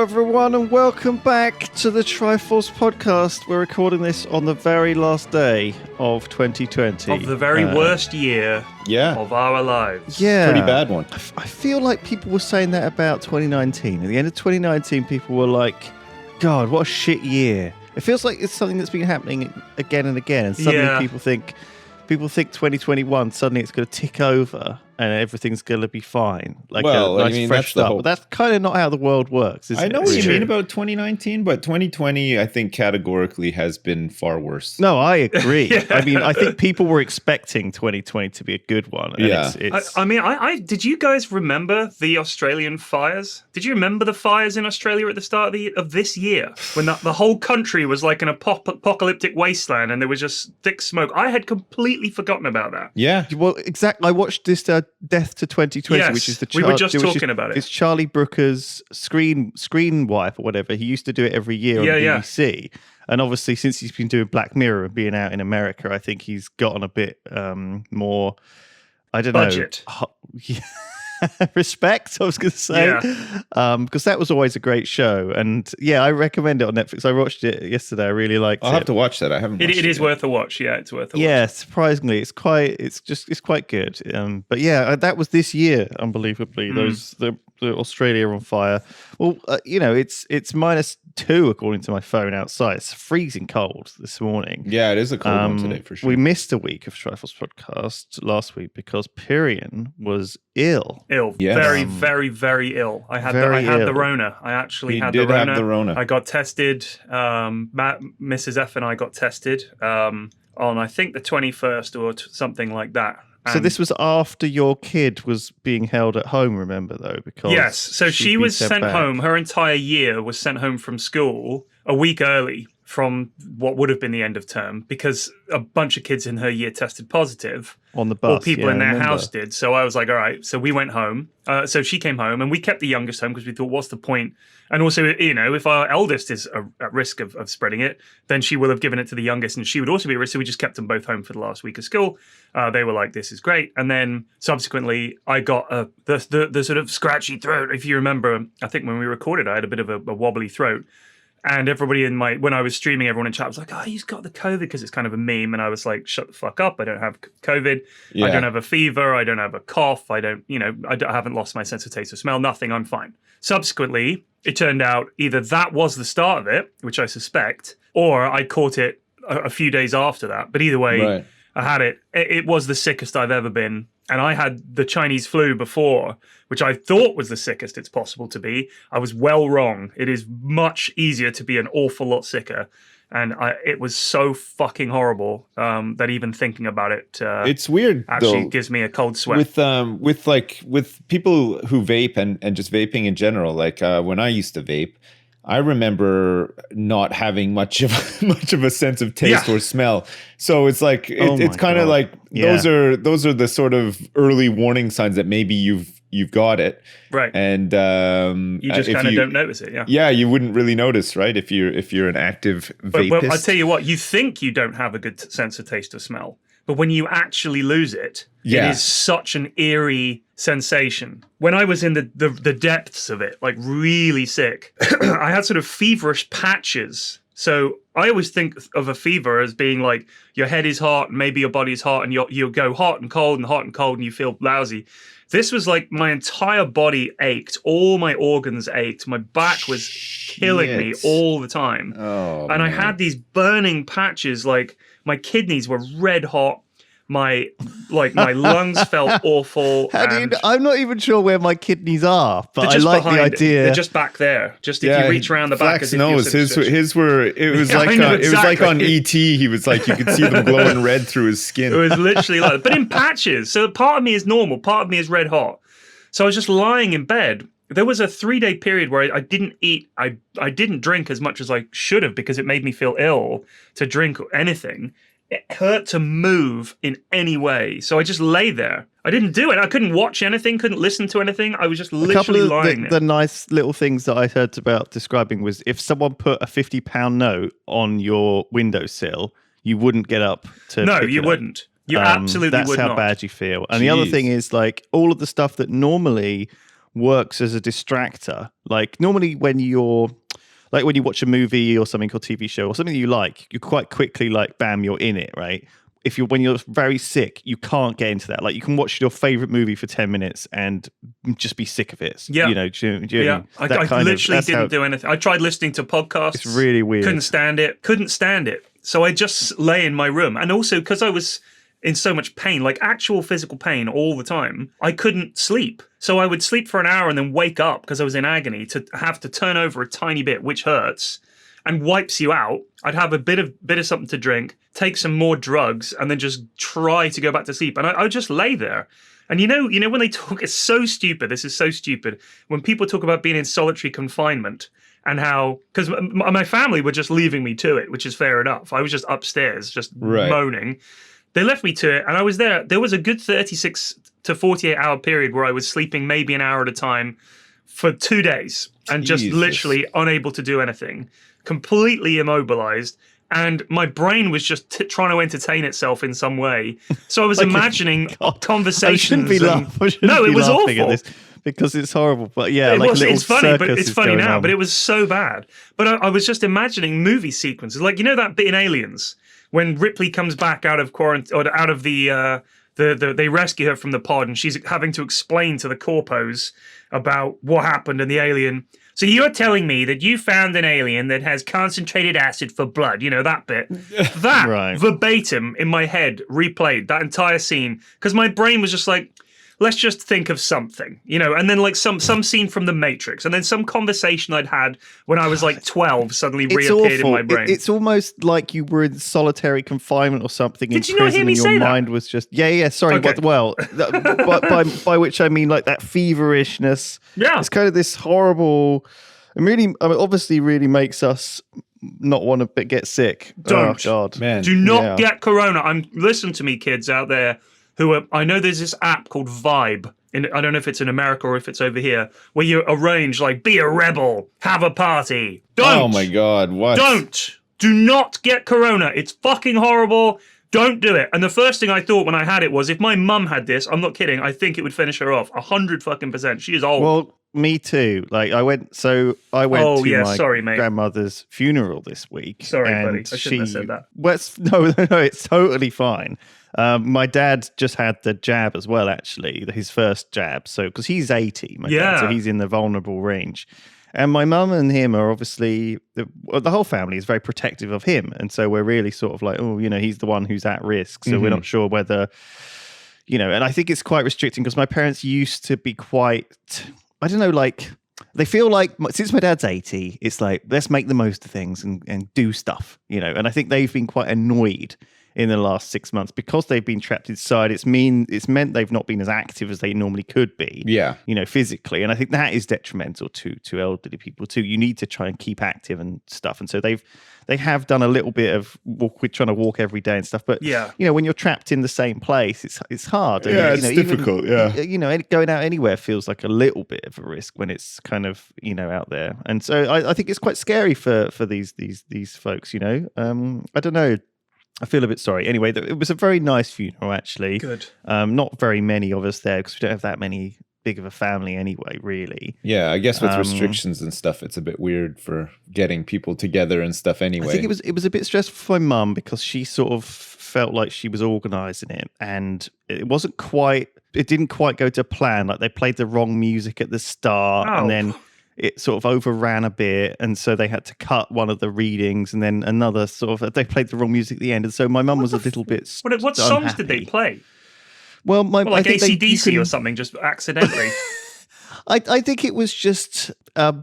everyone, and welcome back to the Triforce podcast. We're recording this on the very last day of 2020. Of the very worst year of our lives. Yeah. Pretty bad one. I feel like people were saying that about 2019. At the end of 2019, people were like, God, what a shit year. It feels like it's something that's been happening again and again, and suddenly people think 2021, suddenly it's going to tick over and everything's going to be fine. Like a nice fresh start. But that's kind of not how the world works, is I it? know what you mean about 2019, but 2020, I think, categorically has been far worse. No, I agree. I mean, I think people were expecting 2020 to be a good one. And I did you guys remember the Australian fires? Did you remember the fires in Australia at the start of this year? When the whole country was like an apocalyptic wasteland and there was just thick smoke. I had completely forgotten about that. Yeah. Well, exactly. I watched this Death to 2020, which is we were just talking about it. It's Charlie Brooker's screen wipe or whatever. He used to do it every year on the BBC. And obviously, since he's been doing Black Mirror and being out in America, I think he's gotten a bit more, I don't budget. Respect, I was going to say, because that was always a great show, and I recommend it on Netflix. I watched it yesterday. I really liked it. I'll have to watch that. I haven't. It is worth a watch. Yeah, it's worth a watch. Yeah, surprisingly, it's quite good. But that was this year, unbelievably. The Australia on fire. Well, it's -2 according to my phone outside. It's freezing cold this morning. Yeah, it is a cold one today for sure. We missed a week of Triforce podcast last week because Pyrion was ill. Yes. Very, very, very ill. I had the Rona. I actually had the Rona. Have the Rona. I got tested. Mrs. F and I got tested on I think the 21st or something like that. So this was after your kid was being held at home, remember, though? Because yes, so she was sent home. Her entire year was sent home from school a week early from what would have been the end of term because a bunch of kids in her year tested positive. On the bus. Or people in their house did. So I was like, all right. So we went home. So she came home and we kept the youngest home because we thought, what's the point? And also, if our eldest is at risk of spreading it, then she will have given it to the youngest and she would also be at risk. So we just kept them both home for the last week of school. They were like, this is great. And then subsequently, I got the sort of scratchy throat. If you remember, I think when we recorded, I had a bit of a wobbly throat. And everybody when I was streaming, everyone in chat was like, oh, he's got the COVID because it's kind of a meme. And I was like, shut the fuck up. I don't have COVID. Yeah. I don't have a fever. I don't have a cough. I haven't lost my sense of taste or smell. Nothing. I'm fine. Subsequently, it turned out either that was the start of it, which I suspect, or I caught it a few days after that. But either way, I had it. It was the sickest I've ever been. And I had the Chinese flu before, which I thought was the sickest it's possible to be. I was well wrong. It is much easier to be an awful lot sicker. And it was so fucking horrible that even thinking about it, it's weird. Actually, though, gives me a cold sweat. With people who vape and just vaping in general. Like when I used to vape, I remember not having much of a sense of taste or smell. So it's like it's kind of like those are the sort of early warning signs that maybe you've got it, right? And you just kind of don't notice it, you wouldn't really notice, right? If you're an active vapist. But I tell you what, you think you don't have a good sense of taste or smell, but when you actually lose it, it is such an eerie sensation. When I was in the depths of it, like really sick, I had sort of feverish patches. So I always think of a fever as being like your head is hot, and maybe your body is hot, and you'll go hot and cold, and you feel lousy. This was like my entire body ached. All my organs ached. My back was killing me all the time. And I had these burning patches, like my kidneys were red hot. My lungs felt awful. I'm not even sure where my kidneys are, but I like the idea. They're just back there. Just if you reach around the back. Flax knows his were. It was it was like on ET. He was like you could see them glowing red through his skin. It was literally like, but in patches. So part of me is normal. Part of me is red hot. So I was just lying in bed. There was a 3-day period where I didn't eat. I didn't drink as much as I should have because it made me feel ill to drink anything. It hurt to move in any way. So I just lay there. I didn't do it. I couldn't watch anything, couldn't listen to anything. I was just literally lying there. The nice little things that I heard about describing was if someone put a £50 note on your windowsill, you wouldn't get up to No, you wouldn't. You absolutely would not. That's how bad you feel. And the other thing is like all of the stuff that normally works as a distractor. Like normally when you watch a movie or something or TV show or something that you like, you quite quickly like, bam, you're in it, right? When you're very sick, you can't get into that. Like you can watch your favorite movie for 10 minutes and just be sick of it. Yeah. You know, do you know what I mean? I literally didn't do anything. I tried listening to podcasts. It's really weird. Couldn't stand it. So I just lay in my room. And also because I was in so much pain, like actual physical pain all the time, I couldn't sleep. So I would sleep for an hour and then wake up because I was in agony to have to turn over a tiny bit, which hurts and wipes you out. I'd have a bit of something to drink, take some more drugs, and then just try to go back to sleep. And I would just lay there. And you know when they talk, it's so stupid. This is so stupid. When people talk about being in solitary confinement and how, because my family were just leaving me to it, which is fair enough. I was just upstairs, just moaning. They left me to it, and I was there. There was a good 36 to 48 hour period where I was sleeping maybe an hour at a time for 2 days and just literally unable to do anything, completely immobilized. And my brain was just trying to entertain itself in some way. So I was imagining conversations. No, it was awful. Because it's horrible, but yeah, it's funny, but it's funny now. On. But it was so bad. But I was just imagining movie sequences, like that bit in Aliens when Ripley comes back out of quarantine or out of they rescue her from the pod, and she's having to explain to the corpos about what happened and the alien. So you're telling me that you found an alien that has concentrated acid for blood, that bit. That verbatim in my head replayed that entire scene because my brain was just like, let's just think of something, and then like some scene from The Matrix, and then some conversation I'd had when I was like 12 suddenly reappeared in my brain. It's almost like you were in solitary confinement or something in prison, and your mind was just sorry, okay. But by which I mean like that feverishness. Yeah, it's kind of this horrible. It really, obviously, really makes us not want to get sick. Don't, oh, God, man, do not get corona. Listen to me, kids out there. I know there's this app called Vibe. I don't know if it's in America or if it's over here, where you arrange like, be a rebel, have a party. Don't. Oh my God, what? Do not get corona. It's fucking horrible. Don't do it. And the first thing I thought when I had it was, if my mum had this, I'm not kidding, I think it would finish her off 100%. She is old. Well, me too. Like I went to my grandmother's funeral this week. Sorry, buddy. I shouldn't have said that. No, it's totally fine. My dad just had the jab as well, actually, his first jab. So, because he's 80, my dad, so he's in the vulnerable range. And my mum and him are obviously, the whole family is very protective of him. And so we're really sort of like, he's the one who's at risk. So we're not sure whether, and I think it's quite restricting because my parents used to be quite, I don't know, like, they feel like, since my dad's 80, it's like, let's make the most of things and do stuff, And I think they've been quite annoyed in the last 6 months because they've been trapped inside. It's meant they've not been as active as they normally could be, physically. And I think that is detrimental to elderly people too. You need to try and keep active and stuff. And so they have done a little bit of trying to walk every day and stuff. But when you're trapped in the same place, it's hard. Yeah, it's difficult. Going out anywhere feels like a little bit of a risk when it's kind of out there. And so I think it's quite scary for these folks. I don't know. I feel a bit sorry. Anyway, it was a very nice funeral, actually. Good. Not very many of us there because we don't have that many big of a family anyway, really. Yeah, I guess with restrictions and stuff, it's a bit weird for getting people together and stuff anyway. I think it was a bit stressful for my mum because she sort of felt like she was organising it and it didn't quite go to plan. Like they played the wrong music at the start and then it sort of overran a bit, and so they had to cut one of the readings, and then another they played the wrong music at the end, and so my mum was a little bit What songs did they play? Well, like AC/DC or something, just accidentally. I think it was just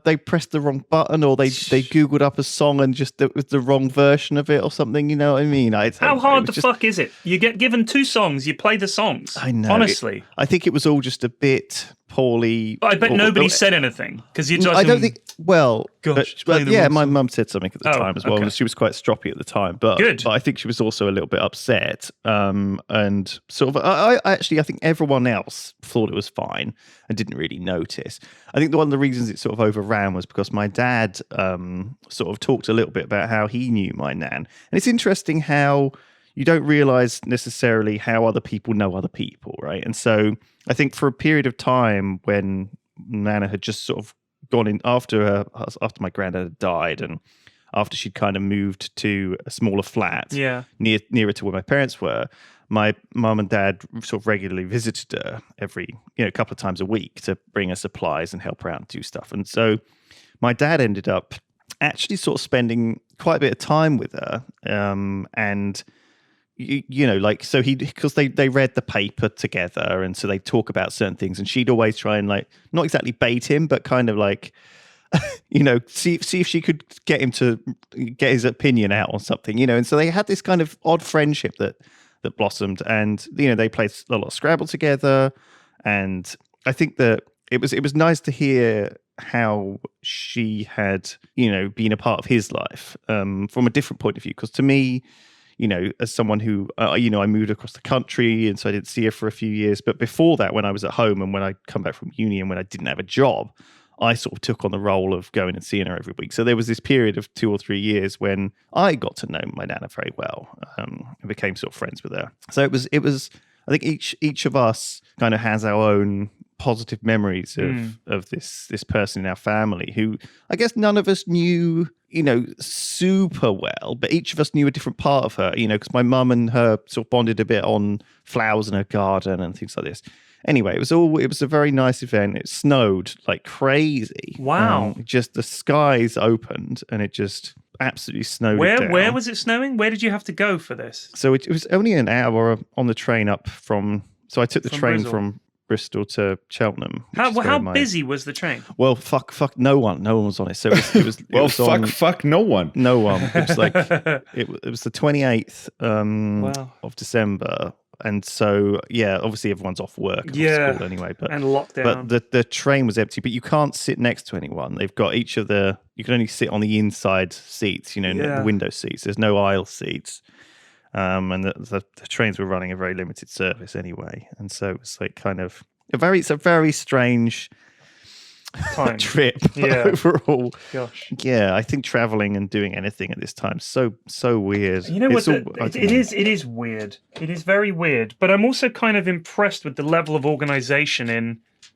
they pressed the wrong button, or they Googled up a song and just it was the wrong version of it or something. You know what I mean? How hard fuck is it? You get given 2 songs, you play the songs. I know. Honestly, I think it was all just a bit poorly. I bet nobody said anything because you just. I don't think. Well, gosh, but my mum said something at the time as well, and she was quite stroppy at the time. But I think she was also a little bit upset, and sort of. I think everyone else thought it was fine and didn't really notice. I think one of the reasons it sort of overran was because my dad sort of talked a little bit about how he knew my nan, and it's interesting how you don't realize necessarily how other people know other people, right? And so I think for a period of time when Nana had just sort of gone in after my granddad had died, and after she'd kind of moved to a smaller flat nearer to where my parents were. My mum and dad sort of regularly visited her every, a couple of times a week to bring her supplies and help her out and do stuff. And so my dad ended up actually sort of spending quite a bit of time with her. And, so because they read the paper together. And so they talk about certain things. And she'd always try and not exactly bait him, but kind of see if she could get him to get his opinion out on something, And so they had this kind of odd friendship that blossomed, and they played a lot of Scrabble together, and I think that it was nice to hear how she had been a part of his life from a different point of view, because to me, as someone who I moved across the country, and so I didn't see her for a few years, but before that, when I was at home and when I come back from uni and when I didn't have a job, I sort of took on the role of going and seeing her every week. So there was this period of 2 or 3 years when I got to know my Nana very well, and became sort of friends with her. So it was. I think each of us kind of has our own positive memories of this person in our family who I guess none of us knew, super well, but each of us knew a different part of her, because my mum and her sort of bonded a bit on flowers in her garden and things like this. Anyway, it was a very nice event. It snowed like crazy. Wow. Just the skies opened and it just absolutely snowed. Where was it snowing? Where did you have to go for this? So it was only an hour on the train up from, so I took the train from Bristol to Cheltenham. How busy was the train? Well, fuck, no one was on it. So it was fuck, no one. No one. It was like, it was the 28th of December. And so, obviously everyone's off work, off school anyway. But and lockdown. But the train was empty. But you can't sit next to anyone. They've got you can only sit on the inside seats, the window seats. There's no aisle seats. And the trains were running a very limited service anyway. And so it was like kind of it's a very strange trip overall. Gosh. Yeah, I think traveling and doing anything at this time so weird. You know what? It is weird. It is very weird. But I'm also kind of impressed with the level of organization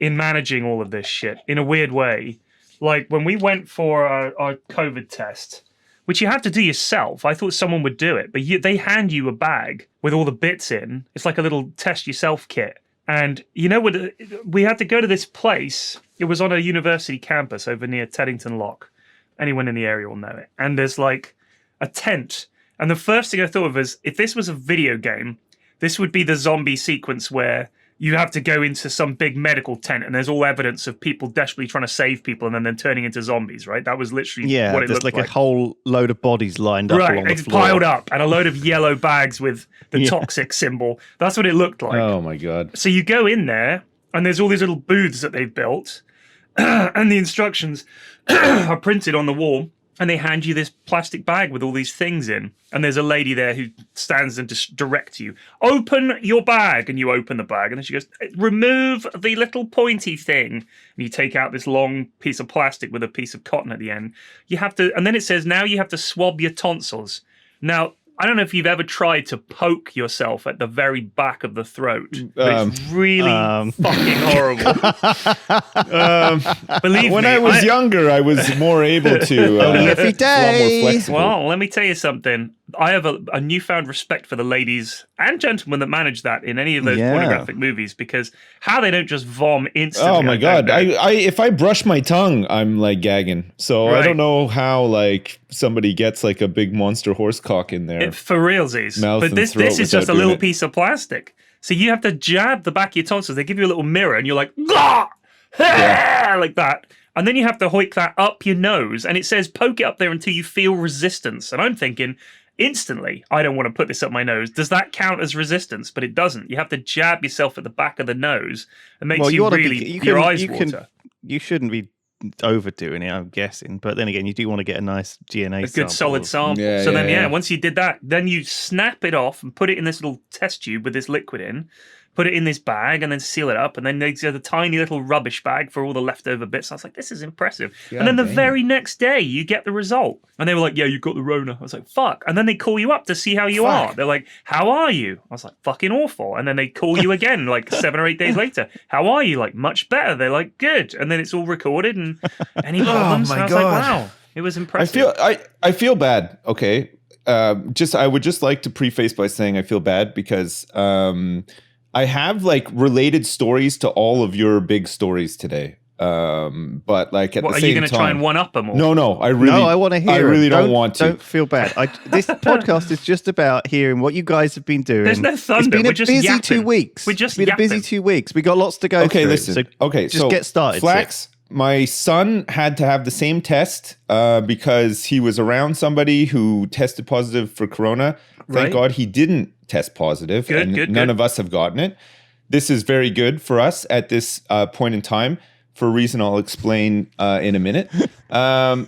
in managing all of this shit in a weird way. Like when we went for our COVID test, which you have to do yourself. I thought someone would do it, but they hand you a bag with all the bits in. It's like a little test yourself kit. And we had to go to this place. It was on a university campus over near Teddington Lock. Anyone in the area will know it. And there's like a tent. And the first thing I thought of is, if this was a video game, this would be the zombie sequence where you have to go into some big medical tent and there's all evidence of people desperately trying to save people and then them turning into zombies, right? That was literally what it looked like. There's like a whole load of bodies lined up along the floor. Piled up, and a load of yellow bags with the toxic symbol. That's what it looked like. Oh my God. So you go in there and there's all these little booths that they've built and the instructions are printed on the wall. And they hand you this plastic bag with all these things in. And there's a lady there who stands and directs you. Open your bag. And you open the bag. And then she goes, remove the little pointy thing. And you take out this long piece of plastic with a piece of cotton at the end. And then it says, now you have to swab your tonsils. Now, I don't know if you've ever tried to poke yourself at the very back of the throat. But it's really fucking horrible. Believe me. When I was younger, I was more able to. Every day. Well, let me tell you something. I have a newfound respect for the ladies and gentlemen that manage that in any of those pornographic movies, because how they don't just vom instantly. Oh my God. I if I brush my tongue, I'm like gagging. So I don't know how like somebody gets like a big monster horse cock in there. For realsies. But this is just a little piece of plastic. So you have to jab the back of your tonsils. They give you a little mirror and you're like, like that. And then you have to hoik that up your nose. And it says poke it up there until you feel resistance. And I'm thinking, instantly, I don't want to put this up my nose. Does that count as resistance? But it doesn't. You have to jab yourself at the back of the nose. It makes your eyes water. You shouldn't be overdoing it, I'm guessing. But then again, you do want to get a nice DNA sample. Good solid sample. Once you did that, then you snap it off and put it in this little test tube with this liquid in. put it in this bag and then seal it up. And then they had a tiny little rubbish bag for all the leftover bits. I was like, this is impressive. And then the very next day, you get the result. And they were like, yeah, you got the Rona. I was like, fuck. And then they call you up to see how you are. They're like, how are you? I was like, fucking awful. And then they call you again, like 7 or 8 days later. How are you? Like, much better. They're like, good. And then it's all recorded and any problems. And I was like, wow, it was impressive. I feel bad. Okay. I would just like to preface by saying I feel bad because I have like related stories to all of your big stories today. But like at the same time, are you going to try and one up them all? No, I want to hear. I really don't want to. Don't feel bad. This podcast is just about hearing what you guys have been doing. There's no thunder. It's been a busy 2 weeks. It's been a busy 2 weeks. We got lots to go through. Listen. So get started. Flax. My son had to have the same test because he was around somebody who tested positive for corona. Thank God he didn't test positive. None of us have gotten it. This is very good for us at this point in time for a reason I'll explain in a minute.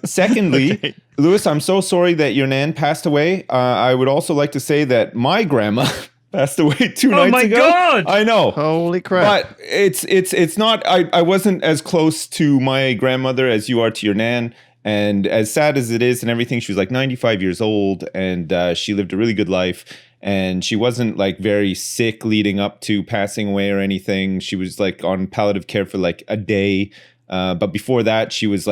Secondly, Lewis, I'm so sorry that your nan passed away. I would also like to say that my grandma passed away 2 nights ago. Oh my God! I know. Holy crap. But it's not, I wasn't as close to my grandmother as you are to your nan. And as sad as it is and everything, she was like 95 years old and she lived a really good life. And she wasn't like very sick leading up to passing away or anything. She was like on palliative care for like a day. But before that, she was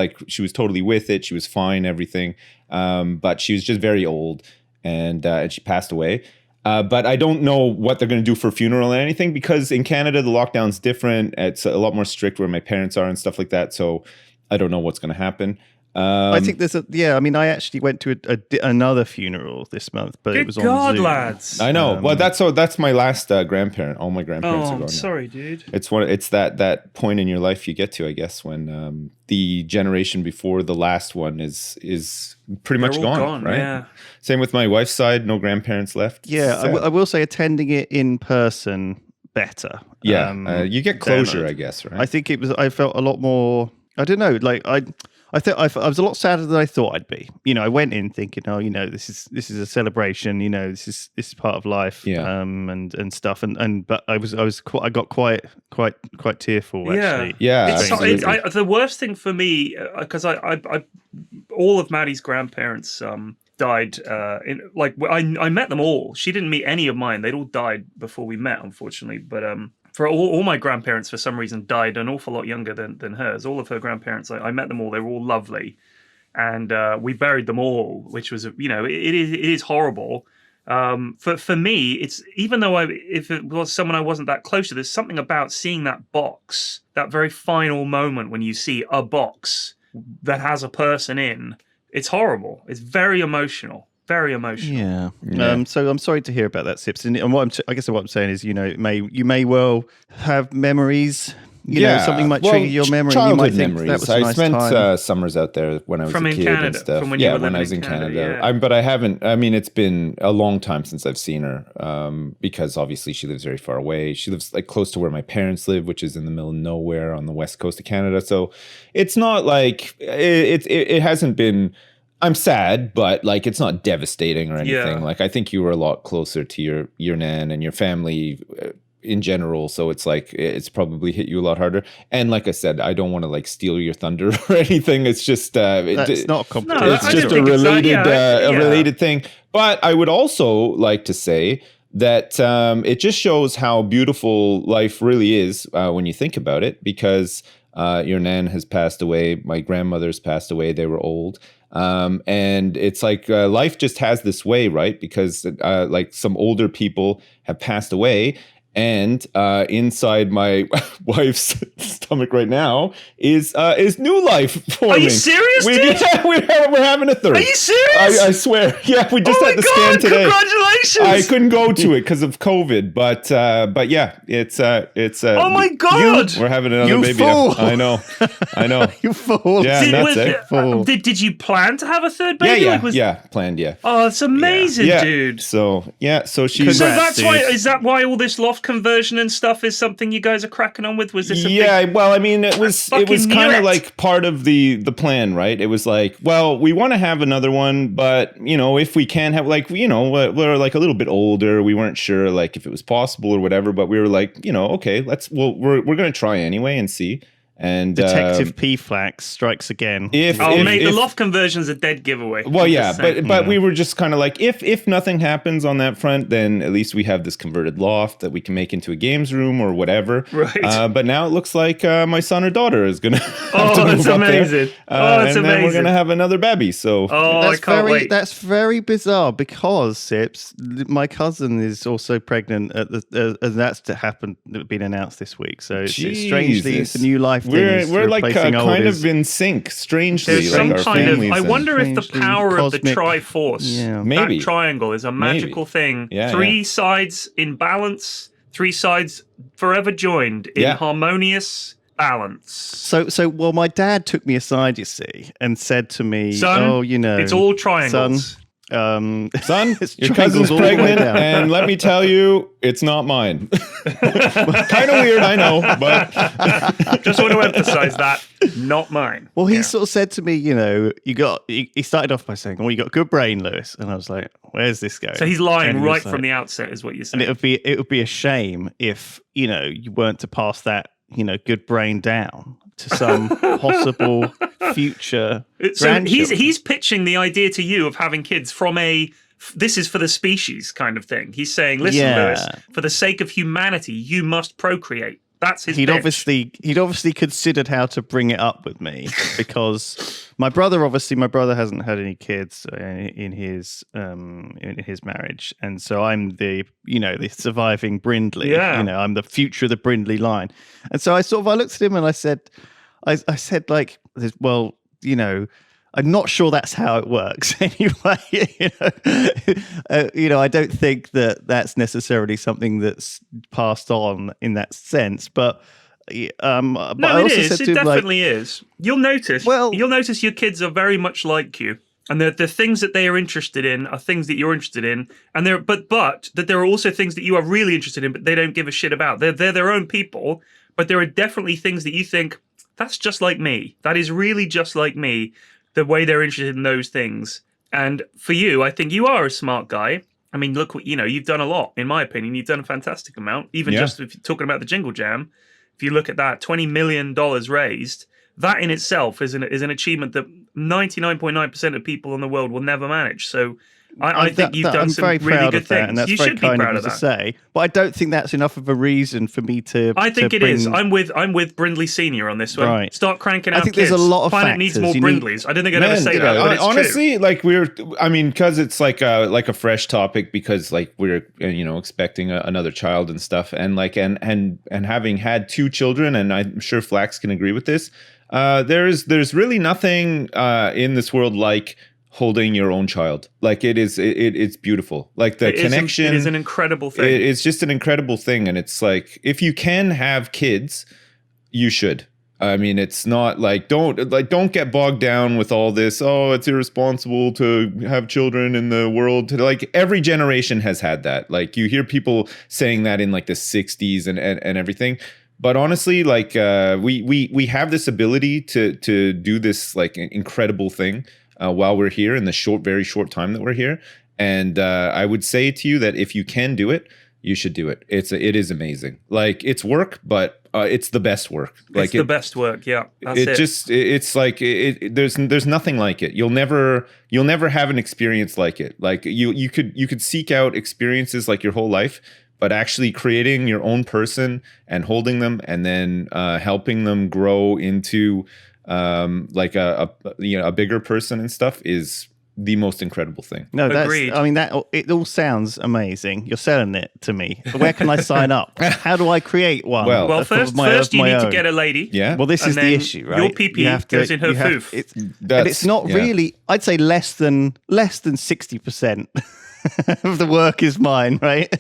totally with it. She was fine, everything. But she was just very old and she passed away. But I don't know what they're going to do for a funeral or anything because in Canada, the lockdown's different. It's a lot more strict where my parents are and stuff like that. So I don't know what's going to happen. I think there's I actually went to another funeral this month, but it was on Zoom. Lads. I know. Well, that's my last grandparent. All my grandparents are gone. I'm sorry, dude. It's that point in your life you get to, I guess, when the generation before the last one is pretty much gone, right? Yeah. Same with my wife's side. No grandparents left. Yeah, I will say attending it in person better. Yeah, you get closure, I guess, right? I think I felt a lot more. I don't know. Like I was a lot sadder than I thought I'd be. You know, I went in thinking, oh, you know, this is a celebration. You know, this is part of life. Yeah. And stuff. But I got quite tearful. Actually. Yeah. The worst thing for me because I all of Maddie's grandparents died. I met them all. She didn't meet any of mine. They'd all died before we met, unfortunately. But for all my grandparents, for some reason, died an awful lot younger than hers. All of her grandparents, I met them all. They were all lovely, and we buried them all, which was, you know, it is horrible. For me, it's even though if it was someone I wasn't that close to, there's something about seeing that box, that very final moment when you see a box that has a person in. It's horrible. It's very emotional. Very emotional. Yeah. So I'm sorry to hear about that, Sips. And I guess what I'm saying is, you know, you may well have memories. You know, something might trigger your memory. Childhood you might think memories. That was a nice spent time. Summers out there when I was a kid Canada, and stuff. from when you were when I was in Canada. Yeah. But I haven't. I mean, it's been a long time since I've seen her because obviously she lives very far away. She lives like close to where my parents live, which is in the middle of nowhere on the west coast of Canada. So it's not like it hasn't been. I'm sad, but like it's not devastating or anything. Yeah. Like I think you were a lot closer to your nan and your family in general, so it's like it's probably hit you a lot harder. And like I said, I don't want to like steal your thunder or anything. It's just it's not a competition. No, it's just a related thing. But I would also like to say that it just shows how beautiful life really is when you think about it. Because your nan has passed away, my grandmother's passed away. They were old. And it's like life just has this way, right? Because like some older people have passed away, and inside my wife's stomach right now is new life forming. Are you serious, dude? Yeah, we're having a third. Are you serious? I swear. Yeah, we just had the scan today. Congratulations! I couldn't go to it because of COVID, but yeah, it's oh my God! We're having another baby. Fool. I know. You fool. Yeah, that's it. Did you plan to have a third baby? Yeah, planned. Yeah. Oh, it's amazing, yeah. dude. So she's. So that's why. Is that why all this lofty loft conversion and stuff is something you guys are cracking on with? Was this a big... well, I mean, it was kind of like part of the plan, right? It was like, well, we want to have another one, but if we can have, like, we're like a little bit older, we weren't sure like if it was possible or whatever, but we were like, okay, we're going to try anyway and see. And Detective P-Flax strikes again. Mate, the loft conversion's a dead giveaway. Well, yeah, but we were just kind of like, if nothing happens on that front, then at least we have this converted loft that we can make into a games room or whatever. Right. But now it looks like my son or daughter is going to have to move that's up amazing. there. That's and amazing. then we're going to have another baby. So I can't wait. That's very bizarre because, Sips, my cousin is also pregnant and that's been announced this week. So it's strangely, it's a new life. We're like kind olders. of in sync, strangely. There's some like kind of. I and wonder if the power of the cosmic, Triforce, maybe that triangle, is a magical thing. Yeah, three sides in balance, three sides forever joined in harmonious balance. So well, my dad took me aside, you see, and said to me, "Son, it's all triangles." Son, your cousin's pregnant, and let me tell you, it's not mine. Kind of weird, I know, but just want to emphasize that, not mine. Well, he sort of said to me, he started off by saying, "Oh, you got a good brain, Lewis," and I was like, "Where's this going?" So he's lying right from the outset, is what you're saying. And it would be a shame if you weren't to pass that good brain down to some possible future so he's pitching the idea to you of having kids from this is for the species kind of thing. He's saying, listen, Lewis, for the sake of humanity, you must procreate. That's his pitch. He'd obviously considered how to bring it up with me because my brother hasn't had any kids in his marriage, and so I'm the surviving Brindley. I'm the future of the Brindley line, and so I looked at him and I said like, well, I'm not sure that's how it works anyway. I don't think that that's necessarily something that's passed on in that sense. But it is. It definitely is. You'll notice. Well, you'll notice your kids are very much like you, and the things that they are interested in are things that you're interested in, and but that there are also things that you are really interested in, but they don't give a shit about. They're their own people, but there are definitely things that you think that's just like me. That is really just like me. The way they're interested in those things. And for you, I think you are a smart guy. I mean, look what you've done a lot, in my opinion. You've done a fantastic amount. Even just if you're talking about the Jingle Jam, if you look at that, $20 million raised, that in itself is an achievement that 99.9% of people in the world will never manage. So I think you've done some really good things. And that's you very should be kind proud of of you to that. say, but I don't think that's enough of a reason for me to. I think it is. I'm with Brindley Senior on this one. Right. Start cranking out. I think kids. there's a lot of Planet factors. needs more Brindleys. I don't think I'd ever say that. But it's honestly, true. like because it's like a fresh topic because like we're expecting another child and stuff, and like and having had 2 children, and I'm sure Flax can agree with this. There's really nothing in this world like holding your own child. Like it's beautiful. Like the connection. It is an incredible thing. It's just an incredible thing, and it's like if you can have kids, you should. I mean, it's not like don't get bogged down with all this. Oh, it's irresponsible to have children in the world. Like every generation has had that. Like you hear people saying that in like the 60s and everything. But honestly, like we have this ability to do this like incredible thing while we're here in the very short time that we're here. And I would say to you that if you can do it, you should do it. It is amazing. Like it's work, but it's the best work. Like it's the best work. Yeah, that's it's like there's nothing like it. You'll never have an experience like it. Like you could seek out experiences like your whole life. But actually creating your own person and holding them and then helping them grow into like a bigger person and stuff is the most incredible thing. No, Agreed. it all sounds amazing. You're selling it to me. Where can I sign up? How do I create one? Well, first you need to get a lady. Yeah. Well, this is the issue, right? Your PP goes in her foof. It's not really. I'd say less than 60%. Of the work is mine, right?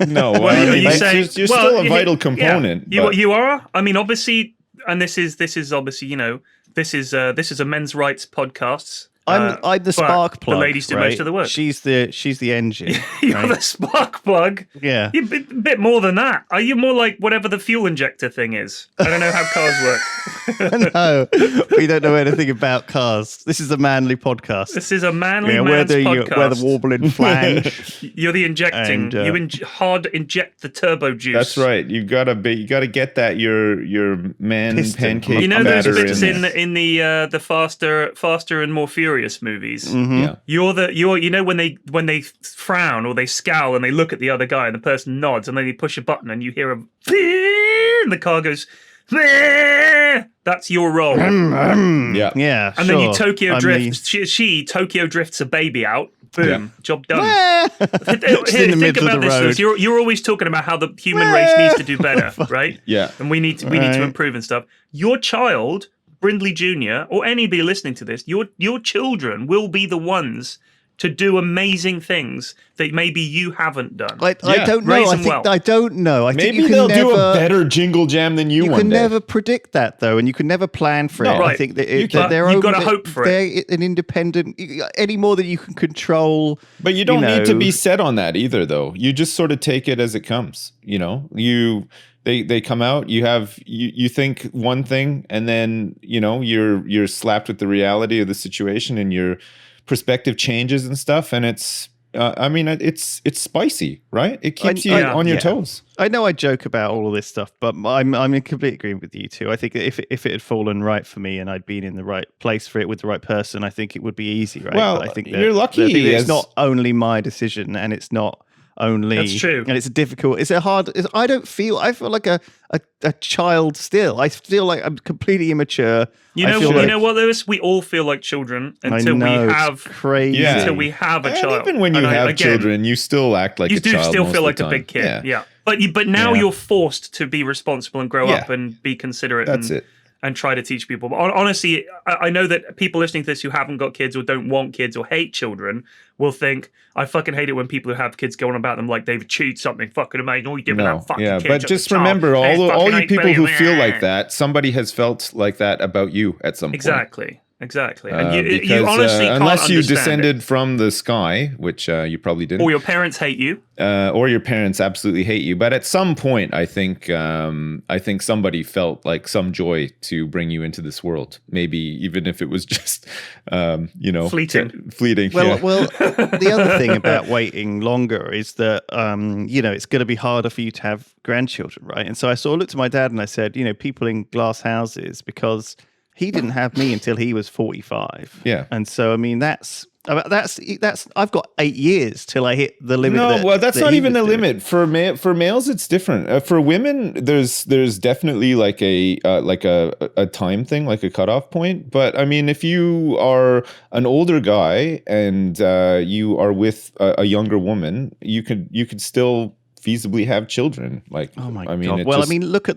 No, you're still a vital component. Yeah. You are. I mean, obviously, and this is obviously, this is a men's rights podcast, I'm the spark plug. The ladies do right? most of the work. She's the engine. You're right? the spark plug. Yeah. You're a bit more than that. Are you more like whatever the fuel injector thing is? I don't know how cars work. No, we don't know anything about cars. This is a manly podcast. This is a manly man's podcast. We're the warbling flange. You're the injecting. And, you hard inject the turbo juice. That's right. You gotta get that your man Piston. pancake. You know those batter bits in in the faster and more furious movies. Mm-hmm. Yeah. You know when they frown or they scowl and they look at the other guy and the person nods and then you push a button and you hear a and the car goes. That's your role. Yeah. Yeah. And then you Tokyo drift. She Tokyo drifts a baby out. Boom. Yeah. Job done. in the middle of the road. Lewis. You're always talking about how the human race needs to do better, right? Yeah. And we need to improve and stuff. Your child, Brindley Jr., or anybody listening to this, your children will be the ones to do amazing things that maybe you haven't done. I don't know. I don't know. I think Maybe you can they'll never, do a better jingle jam than you You one can day. never predict that, though, and you can never plan for it. Right. I think that You've got to hope for They're an independent, any more than you can control. But you don't need to be set on that either, though. You just sort of take it as it comes. You know, they come out. You think one thing, and then you're slapped with the reality of the situation, and your perspective changes and stuff. And it's spicy, right? It keeps you on your toes. I know I joke about all of this stuff, but I'm in complete agreement with you two. I think if it had fallen right for me and I'd been in the right place for it with the right person, I think it would be easy, right? Well, but I think you're lucky. It's not only my decision, and it's not only. That's true. And it's difficult. I feel like a child still. I feel like I'm completely immature. You know what, Lewis? We all feel like children until we have crazy. Until we have a child. Even when you have children, you still act like a child. You do still feel like a big kid. Yeah. But now you're forced to be responsible and grow up and be considerate. That's it. And try to teach people. But honestly, I know that people listening to this who haven't got kids or don't want kids or hate children will think, I fucking hate it when people who have kids go on about them like they've achieved something fucking amazing. All you did with that fucking kid. But just remember, all you people who feel like that, somebody has felt like that about you at some point. Exactly. And you honestly can't unless you understand descended it. from the sky, which you probably didn't. Or your parents hate you. Or your parents absolutely hate you. But at some point, I think somebody felt like some joy to bring you into this world. Maybe even if it was just, fleeting. Well, the other thing about waiting longer is that, it's going to be harder for you to have grandchildren, right? And so I sort of looked at my dad and I said, people in glass houses, because he didn't have me until he was 45. Yeah. And so, I mean, that's I've got 8 years till I hit the limit. No, that's not even the limit. For males, it's different. For women, there's definitely like a time thing, like a cutoff point. But I mean, if you are an older guy and you are with a younger woman, you could still feasibly have children. Like, oh my God. Well, look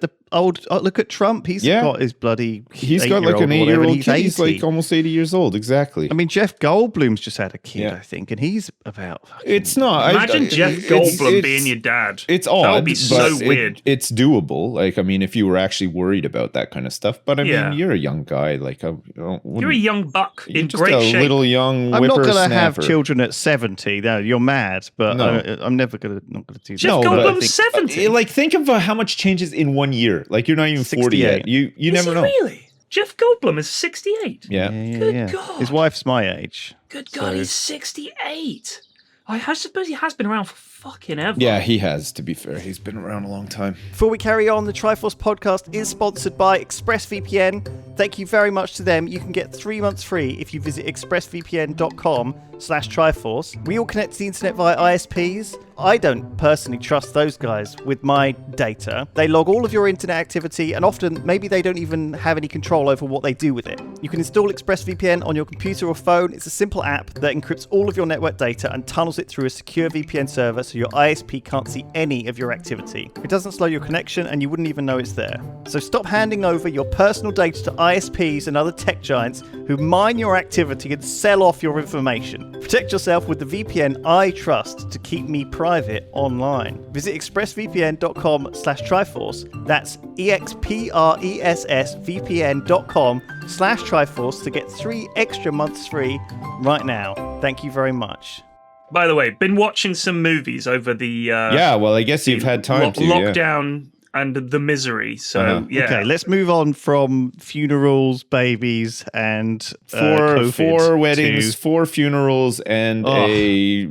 at Trump. He's got his bloody. He's got like an 8-year-old kid. He's like almost 80 years old. Exactly. I mean, Jeff Goldblum's just had a kid, I think, and he's about. It's not. Imagine Jeff Goldblum being your dad. It's odd. That would be so weird. It's doable. Like, I mean, if you were actually worried about that kind of stuff. But I mean, you're a young guy. Like, you're a young buck in just great shape. A little young. I'm not going to have children at 70. No, you're mad. But no. I'm never going to do that. Jeff Goldblum's 70. Like, think of how much changes in 1 year. Like, you're not even 40 yet. You never know. Really? Jeff Goldblum is 68. Yeah. Good God. His wife's my age. Good God, he's 68. I suppose he has been around for fucking ever. Yeah, he has, to be fair. He's been around a long time. Before we carry on, the Triforce podcast is sponsored by ExpressVPN. Thank you very much to them. You can get 3 months free if you visit expressvpn.com/Triforce. We all connect to the internet via ISPs. I don't personally trust those guys with my data. They log all of your internet activity, and often maybe they don't even have any control over what they do with it. You can install ExpressVPN on your computer or phone. It's a simple app that encrypts all of your network data and tunnels it through a secure VPN server so your ISP can't see any of your activity. It doesn't slow your connection and you wouldn't even know it's there. So stop handing over your personal data to ISPs and other tech giants who mine your activity and sell off your information. Protect yourself with the VPN I trust to keep me private online. Visit expressvpn.com/Triforce. That's expressvpn.com/Triforce to get 3 extra months free right now. Thank you very much. By the way, been watching some movies over the well, I guess you've had time to. Lockdown and the misery. So yeah. Okay, let's move on from funerals, babies, and COVID 4 weddings, 4 funerals, and a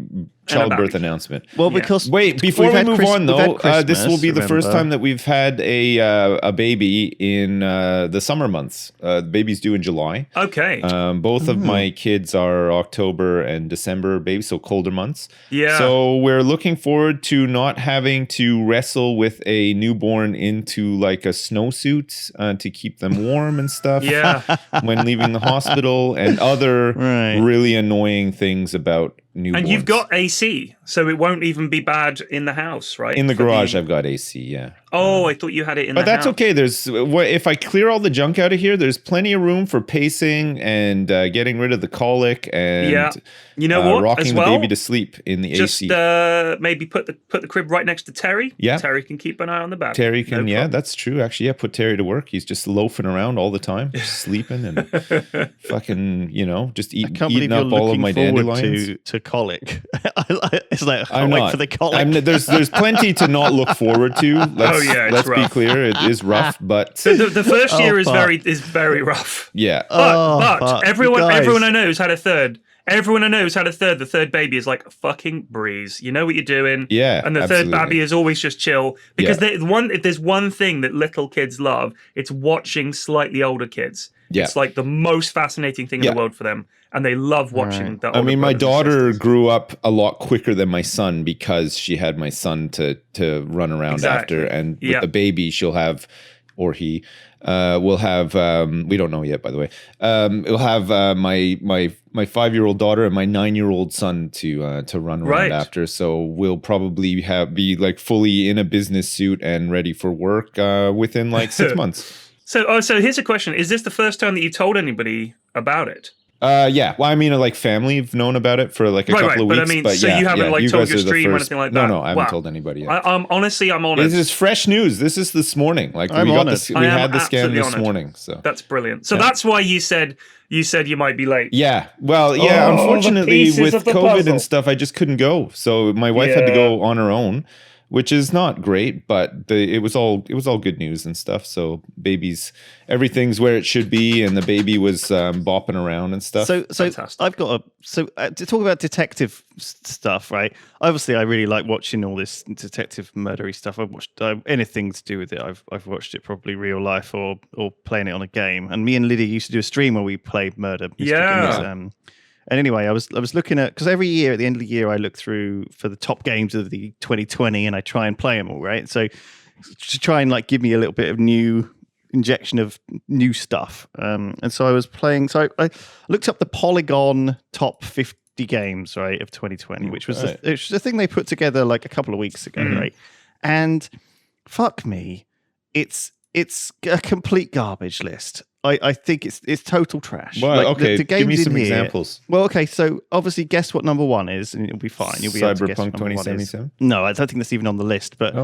childbirth announcement. Well, because wait, before we move on though, this will be the first time that we've had a baby in the summer months. The baby's due in July. Okay. Both of my kids are October and December babies, so colder months. Yeah. So we're looking forward to not having to wrestle with a newborn into like a snowsuit to keep them warm and stuff. Yeah. When leaving the hospital and other really annoying things about newborns. And you've got AC, so it won't even be bad in the house, right? In the garage, I've got AC, yeah. Oh, I thought you had it in the house. But that's okay. If I clear all the junk out of here, there's plenty of room for pacing and getting rid of the colic and you know what? Rocking as well, the baby to sleep in the AC. Just maybe put the crib right next to Terry. Yeah. Terry can keep an eye on the baby. Terry can, that's true. Actually, put Terry to work. He's just loafing around all the time, just sleeping and fucking, just eating up all of my dandelions. To colic. It's like I'm wait not. for the colic. There's plenty to not look forward to. Let's be clear, it is rough, but the first year is very rough. Yeah. But everyone I know who's had a third. Everyone I know who's had a third. The third baby is like a fucking breeze. You know what you're doing. Yeah. And the third baby is always just chill because if there's one thing that little kids love, it's watching slightly older kids. Yeah. It's like the most fascinating thing in the world for them. And they love watching the older my daughter sisters. grew up a lot quicker than my son because she had my son to run around after. And with the baby, she'll have, or he will have, we don't know yet, by the way, we'll have my 5-year-old daughter and my 9-year-old son to run around after. So we'll probably be like fully in a business suit and ready for work within like 6 months. So here's a question. Is this the first time that you told anybody about it? Yeah. Well, I mean, like family have known about it for like a couple of weeks. But I mean, so you haven't like told your stream or anything like that? No, I haven't told anybody yet. Honestly, I'm honest. This is fresh news. This is this morning. Like we had the scan this morning. So that's brilliant. So that's why you said you might be late. Yeah. Well, yeah. Unfortunately, with COVID and stuff, I just couldn't go. So my wife had to go on her own, which is not great, but it was all good news and stuff. So everything's where it should be, and the baby was bopping around and stuff. So fantastic. I've got to talk about detective stuff, right? Obviously, I really like watching all this detective murdery stuff. I've watched anything to do with it. I've watched it probably real life or playing it on a game. And me and Lydia used to do a stream where we played murder. And anyway, I was looking at, because every year at the end of the year I look through for the top games of the 2020 and I try and play them all, right? So to try and like give me a little bit of new injection of new stuff. And so I was playing. So I looked up the Polygon top 50 games, right, of 2020, which was the thing they put together like a couple of weeks ago, right? And fuck me, it's a complete garbage list. I think it's total trash. Well, like, okay, the games give me some in here, examples. Well, okay, so obviously guess what number one is, and it'll be fine. You'll be able to guess what Cyberpunk number 2077? No, I don't think that's even on the list, but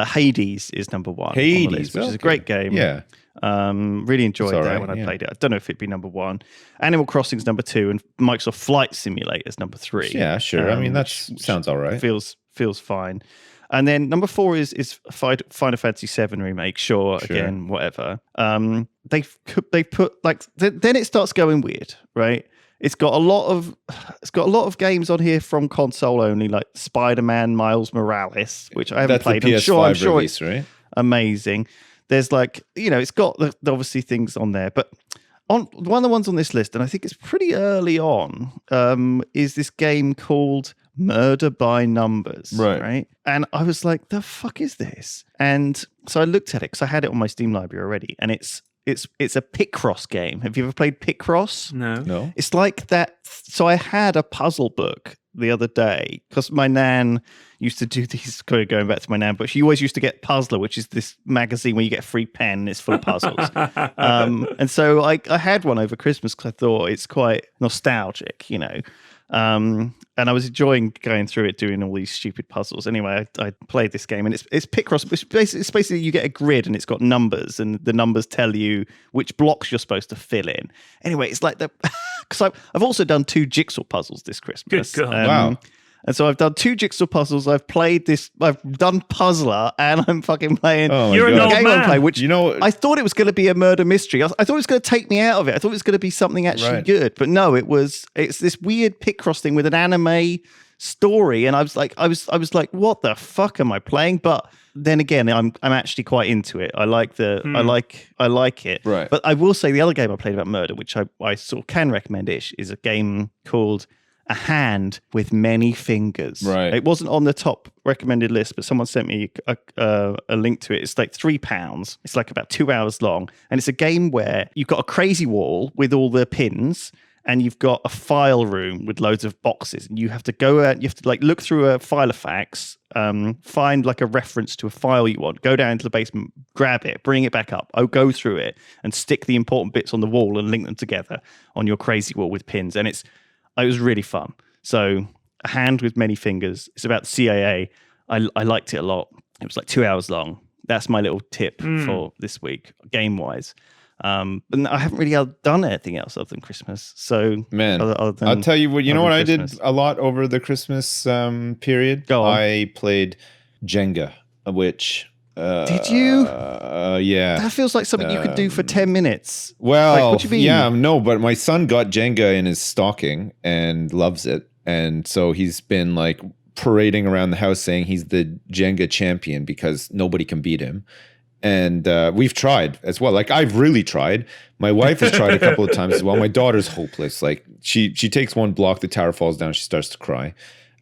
Hades is number one on the list, which is a great game. Yeah. Really enjoyed that when I played it. I don't know if it'd be number one. Animal Crossing's number two, and Microsoft Flight Simulator's number three. Yeah, sure. I mean, that sounds all right. Feels fine. And then number four is Final Fantasy VII remake. Sure, again, whatever. They put like then it starts going weird, right? It's got a lot of games on here from console only, like Spider-Man, Miles Morales, which I haven't played. The PS5 I'm sure release, right? Amazing. There's like, it's got the obviously things on there, but on one of the ones on this list, and I think it's pretty early on, is this game called Murder by Numbers, right? And I was like, the fuck is this? And so I looked at it because I had it on my Steam library already, and it's a Picross game. Have you ever played Picross? No. It's like that. So I had a puzzle book the other day because my nan used to do these, going back to my nan, but she always used to get Puzzler, which is this magazine where you get a free pen and it's full of puzzles. And so I had one over Christmas because I thought it's quite nostalgic, you know. And I was enjoying going through it, doing all these stupid puzzles. Anyway, I played this game, and it's Picross. It's basically you get a grid, and it's got numbers, and the numbers tell you which blocks you're supposed to fill in. Anyway, it's like because I've also done 2 jigsaw puzzles this Christmas. Good God. Wow. And so I've done 2 jigsaw puzzles. I've done Puzzler, and I'm fucking playing. Oh, You're an old game man. I play, which You know- I thought it was going to be a murder mystery. I thought it was going to take me out of it. I thought it was going to be something actually Right. good, but no, it's this weird Picross thing with an anime story, and I was like, what the fuck am I playing? But then again, I'm actually quite into it. I like I like it. Right. But I will say the other game I played about murder, which I sort of can recommend ish, is a game called A Hand with Many Fingers. Right. It wasn't on the top recommended list, but someone sent me a link to it. It's like £3. It's like about 2 hours long. And it's a game where you've got a crazy wall with all the pins, and you've got a file room with loads of boxes, and you have to go out, you have to like look through a file of facts, find like a reference to a file you want, go down into the basement, grab it, bring it back up, go through it, and stick the important bits on the wall and link them together on your crazy wall with pins. And it was really fun. So A Hand with Many Fingers. It's about the CIA. I liked it a lot. It was like 2 hours long. That's my little tip for this week, game-wise. But I haven't really done anything else other than Christmas. So, Man, other than I'll tell you what. You know what I Christmas. did a lot over the Christmas period? Go on. I played Jenga, which. Did you? Yeah. That feels like something you could do for 10 minutes. Well, Like, what do you mean? yeah, no, but my son got Jenga in his stocking and loves it. And so he's been like parading around the house saying he's the Jenga champion because nobody can beat him. And we've tried as well. Like I've really tried. My wife has tried a couple of times as well. My daughter's hopeless. Like she takes one block, the tower falls down, she starts to cry.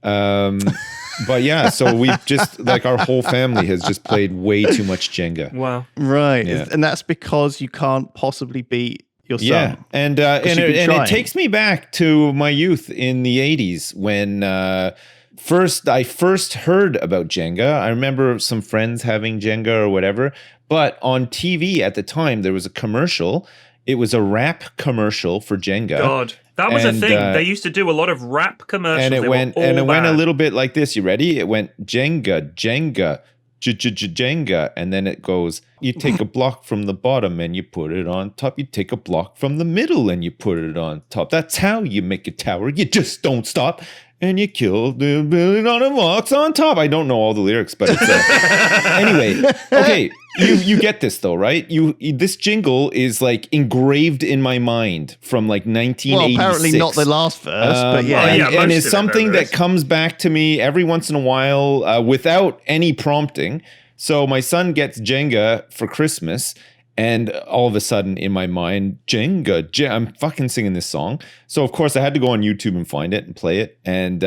But yeah, so we've just like our whole family has just played way too much Jenga. Wow. Right. Yeah. And that's because you can't possibly beat your son. Yeah, and you've been it trying. takes me back to my youth in the 80s when I first heard about Jenga. I remember some friends having Jenga or whatever, but on TV at the time there was a commercial. It was a rap commercial for Jenga. God, that was And, a thing. They used to do a lot of rap commercials. And it They went were all a bad. little bit like this. You ready? It went Jenga, Jenga, Jenga, and then it goes, you take a block from the bottom and you put it on top. You take a block from the middle and you put it on top. That's how you make a tower. You just don't stop. And you kill the building on a box on top. I don't know all the lyrics, but it's anyway. Okay, you get this though, right? This jingle is like engraved in my mind from like 1986. Well, apparently not the last verse, but yeah. well, yeah. and most it's of it, something though, that is. comes back to me every once in a while without any prompting. So my son gets Jenga for Christmas, and all of a sudden in my mind, Jenga, I'm fucking singing this song. So of course I had to go on YouTube and find it and play it. And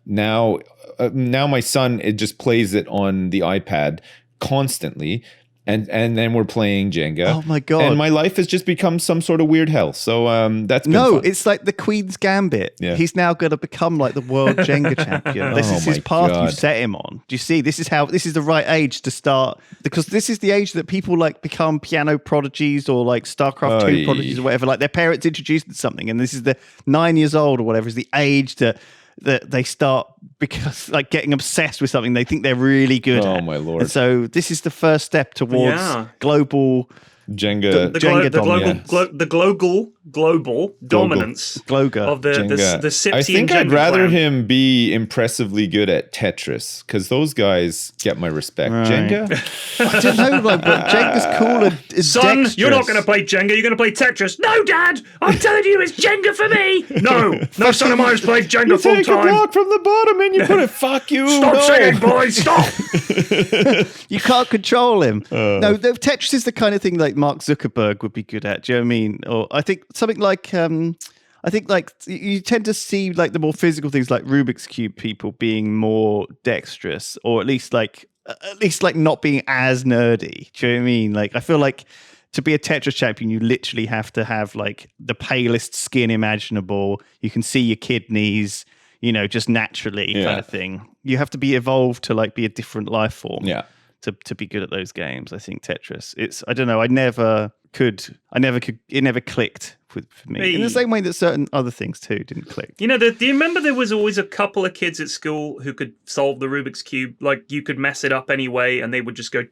now my son, it just plays it on the iPad constantly. And then we're playing Jenga. Oh my God. And my life has just become some sort of weird hell. So that's been No, fun. it's like the Queen's Gambit. Yeah. He's now going to become like the world Jenga champion. This Oh is his my path God. you set him on. Do you see? This is the right age to start, because this is the age that people like become piano prodigies or like StarCraft 2 Oy. prodigies or whatever. Like their parents introduced them to something, and this is the 9 years old or whatever is the age that they start because like getting obsessed with something they think they're really good at. Oh, my Lord. And so this is the first step towards Yeah. global Jenga. The global dominance Gloga. of the Jenga. Sipsian I think I'd Jenga rather clan. him be impressively good at Tetris, because those guys get my respect. Right. Jenga? I don't know, like, but Jenga's cool and Son, dexterous. you're not going to play Jenga. You're going to play Tetris. No, Dad, I'm telling you, it's Jenga for me. No son of mine's played Jenga You full take a time. block from the bottom and you put it, fuck you. Stop no. singing, boys. Stop. You can't control him. No, Tetris is the kind of thing like Mark Zuckerberg would be good at. Do you know what I mean? Or I think something like I think like you tend to see like the more physical things like Rubik's Cube people being more dexterous, or at least like not being as nerdy. Do you know what I mean? Like I feel like to be a Tetris champion, you literally have to have like the palest skin imaginable. You can see your kidneys. just naturally kind of thing. You have to be evolved to like be a different life form. Yeah. To be good at those games. I think Tetris. I don't know. I never could. It never clicked for me. In the same way that certain other things too didn't click. Do you remember there was always a couple of kids at school who could solve the Rubik's Cube? Like you could mess it up anyway, and they would just go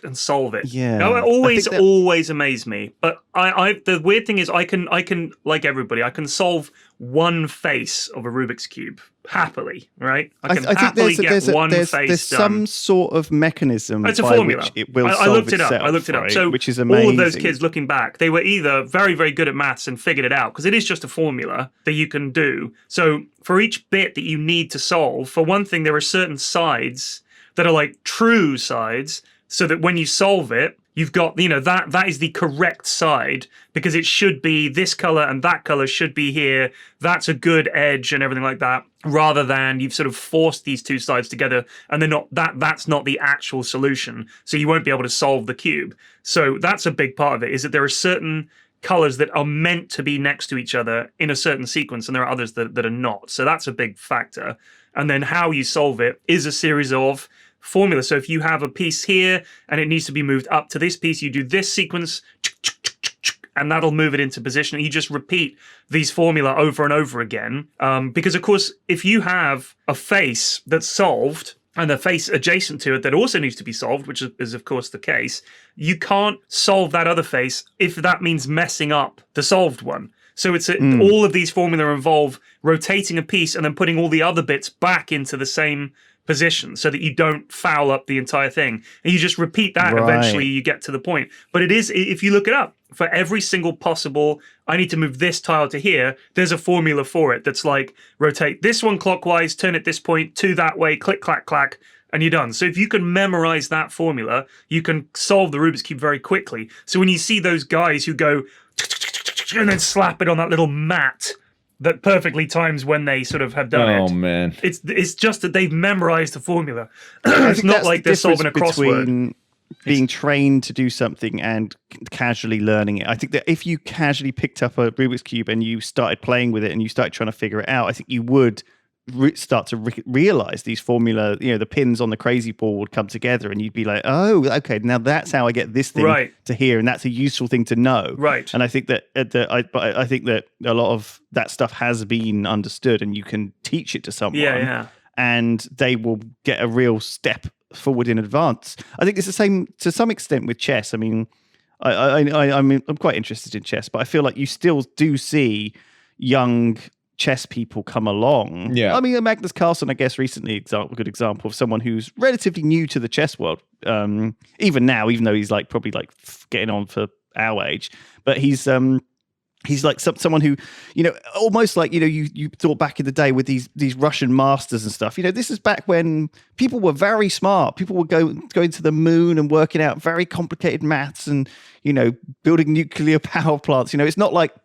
and solve it. Yeah, Now, it always amazed me. But the weird thing is, I can like everybody, I can solve one face of a Rubik's Cube happily, right? I can happily get one face done. There's some sort of mechanism. It's a formula. Which it will I looked it up. Right? So which is amazing. All of those kids looking back, they were either very, very good at maths and figured it out, because it is just a formula that you can do. So for each bit that you need to solve, for one thing, there are certain sides that are like true sides, so that when you solve it, you've got, that is the correct side, because it should be this color and that color should be here. That's a good edge and everything like that, rather than you've sort of forced these two sides together and they're not, that's not the actual solution. So you won't be able to solve the cube. So that's a big part of it, is that there are certain colors that are meant to be next to each other in a certain sequence, and there are others that are not. So that's a big factor. And then how you solve it is a series of formula. So if you have a piece here and it needs to be moved up to this piece, you do this sequence and that'll move it into position. You just repeat these formula over and over again. Because of course, if you have a face that's solved and the face adjacent to it that also needs to be solved, which is of course the case, you can't solve that other face if that means messing up the solved one. So it's all of these formula involve rotating a piece and then putting all the other bits back into the same position so that you don't foul up the entire thing. And you just repeat that, eventually you get to the point. But it is, if you look it up, for every single possible, I need to move this tile to here, there's a formula for it that's like, rotate this one clockwise, turn at this point, two that way, click, clack, clack, and you're done. So if you can memorize that formula, you can solve the Rubik's Cube very quickly. So when you see those guys who go and then slap it on that little mat that perfectly times when they sort of have done it. Oh man, it's just that they've memorized the formula. It's not like they're solving a crossword. Being trained to do something and casually learning it. I think that if you casually picked up a Rubik's Cube and you started playing with it and you started trying to figure it out, I think you would start to realize these formula, the pins on the crazy ball would come together and you'd be like, oh, okay, now that's how I get this thing to here, and that's a useful thing to know. Right. And I think that I think that a lot of that stuff has been understood, and you can teach it to someone, and they will get a real step forward in advance. I think it's the same to some extent with chess. I mean, I'm quite interested in chess, but I feel like you still do see young chess people come along. Yeah. I mean, Magnus Carlsen, I guess, recently a good example of someone who's relatively new to the chess world. Even now, even though he's like probably like getting on for our age, but he's like someone who, almost like, you thought back in the day with these Russian masters and stuff. This is back when people were very smart. People were going to the moon and working out very complicated maths and, building nuclear power plants. It's not like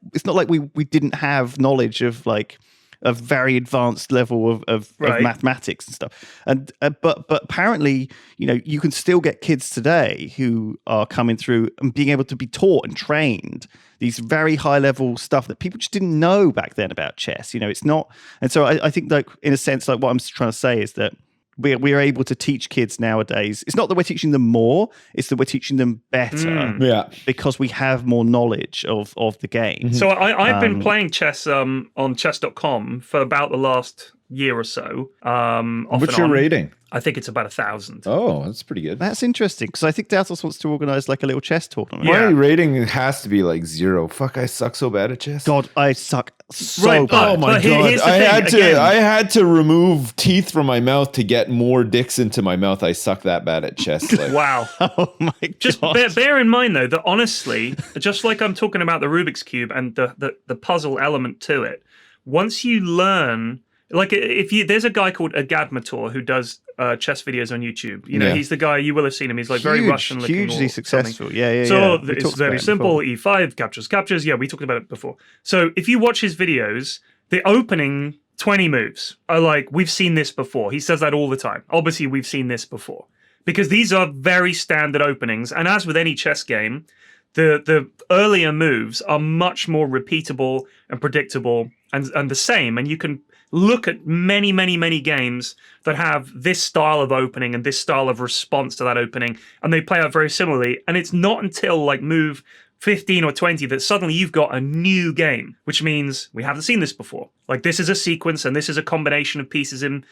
we didn't have knowledge of like a very advanced level of mathematics and stuff. And but apparently, you can still get kids today who are coming through and being able to be taught and trained these very high level stuff that people just didn't know back then about chess. It's not. And so I think, like, in a sense, like what I'm trying to say is that we're able to teach kids nowadays. It's not that we're teaching them more, it's that we're teaching them better. Because we have more knowledge of the game. So I've been playing chess on chess.com for about the last year or so. What's your rating? I think it's about 1,000. Oh, that's pretty good. That's interesting, because I think Datos wants to organize like a little chess tournament. My rating has to be like 0. Fuck, I suck so bad at chess. God, I suck so bad. Oh my God. I had to remove teeth from my mouth to get more dicks into my mouth. I suck that bad at chess. Like. Wow. Oh my God. Just bear in mind, though, that honestly, just like I'm talking about the Rubik's Cube and the puzzle element to it, once you learn... Like, there's a guy called Agadmator who does chess videos on YouTube. He's the guy, you will have seen him. He's like very Russian looking. Hugely successful. Something. Yeah. So it's very simple. E5, captures. Yeah, we talked about it before. So if you watch his videos, the opening 20 moves are like, we've seen this before. He says that all the time. Obviously, we've seen this before. Because these are very standard openings. And as with any chess game, the earlier moves are much more repeatable and predictable and the same. And you can look at many, many, many games that have this style of opening and this style of response to that opening, and they play out very similarly. And it's not until like move 15 or 20 that suddenly you've got a new game, which means we haven't seen this before. Like, this is a sequence and this is a combination of pieces in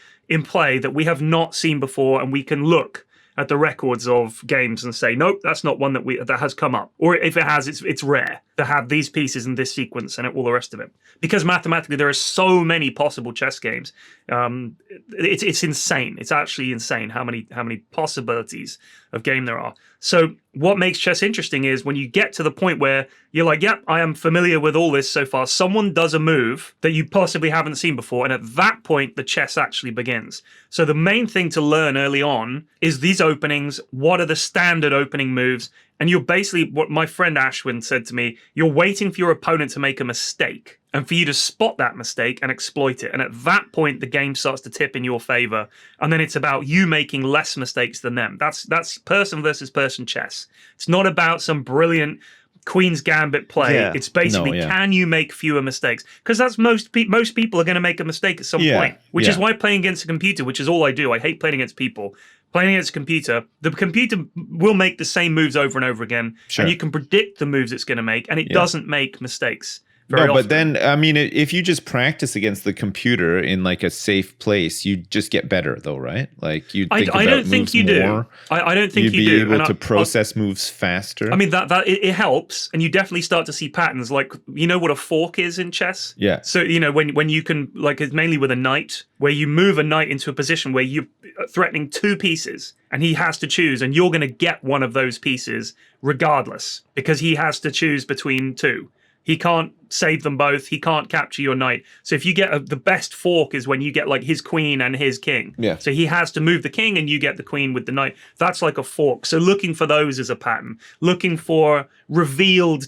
play that we have not seen before, and we can look at the records of games and say, nope, that's not one that has come up. Or if it has, it's rare to have these pieces in this sequence and all the rest of it. Because mathematically, there are so many possible chess games. It's insane. It's actually insane how many possibilities of game there are. So what makes chess interesting is when you get to the point where you're like, yep, I am familiar with all this so far. Someone does a move that you possibly haven't seen before. And at that point, the chess actually begins. So the main thing to learn early on is these openings. What are the standard opening moves? And you're basically, what my friend Ashwin said to me, you're waiting for your opponent to make a mistake and for you to spot that mistake and exploit it. And at that point, the game starts to tip in your favor. And then it's about you making less mistakes than them. That's person versus person chess. It's not about some brilliant Queen's Gambit play. Yeah. It's basically, can you make fewer mistakes? Because that's most people are going to make a mistake at some point, which is why playing against a computer, which is all I do. I hate playing against people. Playing against a computer, the computer will make the same moves over and over again, and you can predict the moves it's going to make, and it doesn't make mistakes. But then, I mean, if you just practice against the computer in like a safe place, you just get better, though, right? Like you think I don't think you do. I don't think you do. You'd be able to process moves faster. I mean, that it helps, and you definitely start to see patterns. Like, you know what a fork is in chess? Yeah. So, you know, when you can, like, it's mainly with a knight, where you move a knight into a position where you're threatening two pieces, and he has to choose, and you're going to get one of those pieces regardless, because he has to choose between two. He can't save them both. He can't capture your knight. So if you get the best fork is when you get like his queen and his king. Yeah. So he has to move the king and you get the queen with the knight. That's like a fork. So looking for those is a pattern. Looking for revealed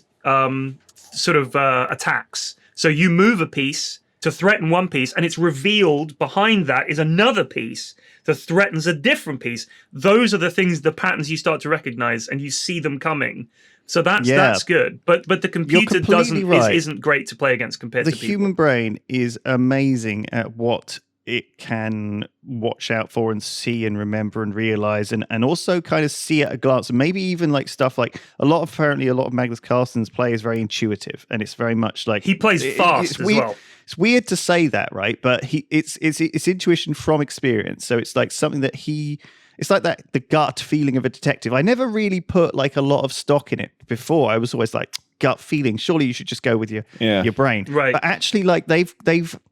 attacks. So you move a piece to threaten one piece, and it's revealed behind that is another piece that threatens a different piece. Those are the things, the patterns you start to recognize, and you see them coming. So that's good, but the computer isn't great to play against compared to people. The human brain is amazing at what it can watch out for and see and remember and realize and also kind of see at a glance. And maybe even like stuff like a lot of Magnus Carlsen's play is very intuitive, and it's very much like he plays fast as well. It's weird to say that, right? But it's intuition from experience. So it's like something that it's like that, the gut feeling of a detective. I never really put like a lot of stock in it before. I was always like, gut feeling. Surely you should just go with your brain. Right. But actually, like they've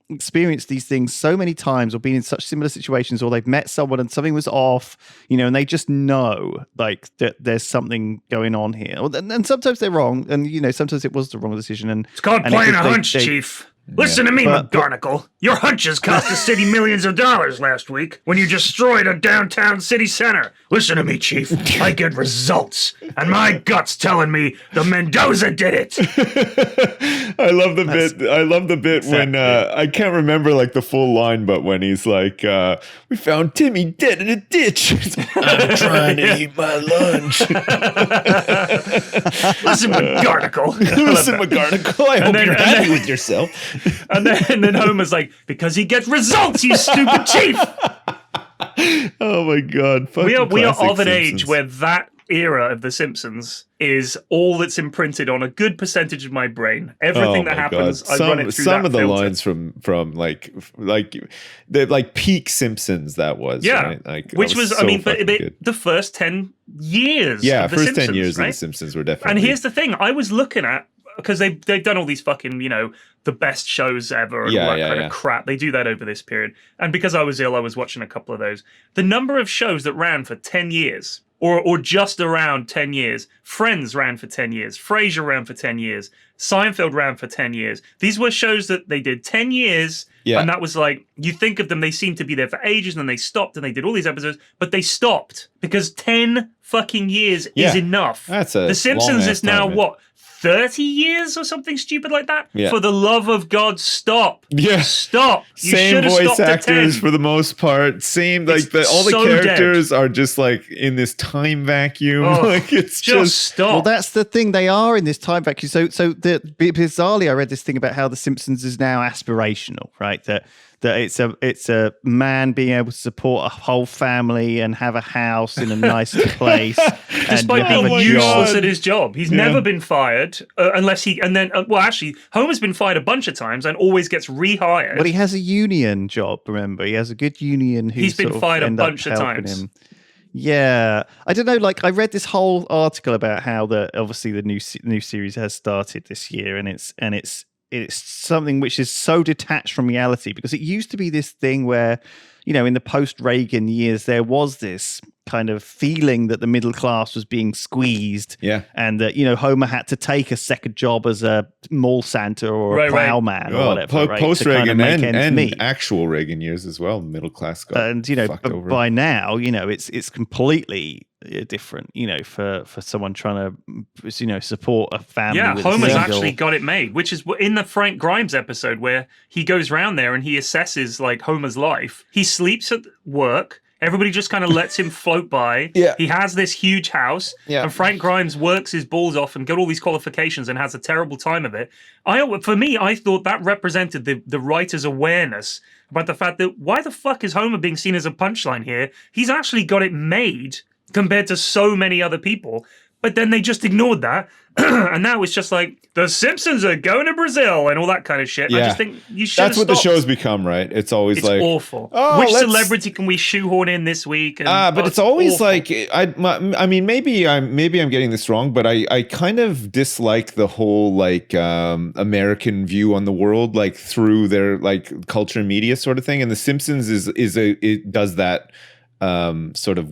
experienced these things so many times, or been in such similar situations, or they've met someone and something was off, and they just know like that there's something going on here. And sometimes they're wrong, and sometimes it was the wrong decision. And it's called playing a hunch, Chief. Listen to me, McGarnacle. Your hunches cost the city millions of dollars last week when you destroyed a downtown city center. Listen to me, Chief. I get results, and my gut's telling me the Mendoza did it. I love the bit. I love the bit when I can't remember like the full line, but when he's like, "We found Timmy dead in a ditch." I'm trying to eat my lunch. Listen, McGarnacle. Listen, McGarnacle. I hope you're happy with yourself. And then Homer's like, because he gets results, you stupid chief. Oh my God. We are of an age where that era of The Simpsons is all that's imprinted on a good percentage of my brain. Everything that happens, I run it through some of the filter. lines from like the like peak Simpsons that was. Yeah. Right? Like, which was so the first 10 years. Yeah, of the first Simpsons, 10 years right? of The Simpsons were definitely. And here's the thing, I was looking at, because they've done all these fucking, the best shows ever and all that kind of crap. They do that over this period. And because I was ill, I was watching a couple of those. The number of shows that ran for 10 years, or just around 10 years. Friends ran for 10 years. Frasier ran for 10 years. Seinfeld ran for 10 years. These were shows that they did 10 years. Yeah. And that was like, you think of them, they seemed to be there for ages, and then they stopped and they did all these episodes, but they stopped because 10 fucking years is enough. The Simpsons is now what? 30 years or something stupid like that? Yeah. For the love of God, stop. Yeah. Stop. You same voice actors at 10. for the most part. Same, like all the characters are just like in this time vacuum. Like it's just stop. Well, that's the thing. They are in this time vacuum. So bizarrely, I read this thing about how The Simpsons is now aspirational, right? That that it's a man being able to support a whole family and have a house in a nice place, despite being useless at his job. He's never been fired unless he. And then, well, actually, Homer's been fired a bunch of times and always gets rehired. But he has a union job. Remember, he has a good union. He's been fired a bunch of times. Yeah, I don't know. Like, I read this whole article about how obviously the new series has started this year, and it's something which is so detached from reality, because it used to be this thing where, you know, in the post-Reagan years, there was this kind of feeling that the middle class was being squeezed, and that, you know, Homer had to take a second job as a mall Santa or a plowman or whatever. Post-Reagan and actual Reagan years as well, middle class got and, you know, over. By now, you know, it's completely different, you know, for someone trying to, you know, support a family. Yeah, Homer's actually got it made, which is in the Frank Grimes episode where he goes around there and he assesses like Homer's life. He sleeps at work. Everybody just kind of lets him float by. He has this huge house, and Frank Grimes works his balls off and got all these qualifications and has a terrible time of it. For me, I thought that represented the writer's awareness about the fact that why the fuck is Homer being seen as a punchline here? He's actually got it made compared to so many other people. But then they just ignored that. And now it's just like, the Simpsons are going to Brazil and all that kind of shit. Yeah. I just think you should That's what the show's become, right? It's always like... awful. Which celebrity can we shoehorn in this week? But it's always awful. Like... I mean, maybe I'm getting this wrong, but I kind of dislike the whole, like, American view on the world, like, through their, like, culture and media sort of thing. And The Simpsons it does that... sort of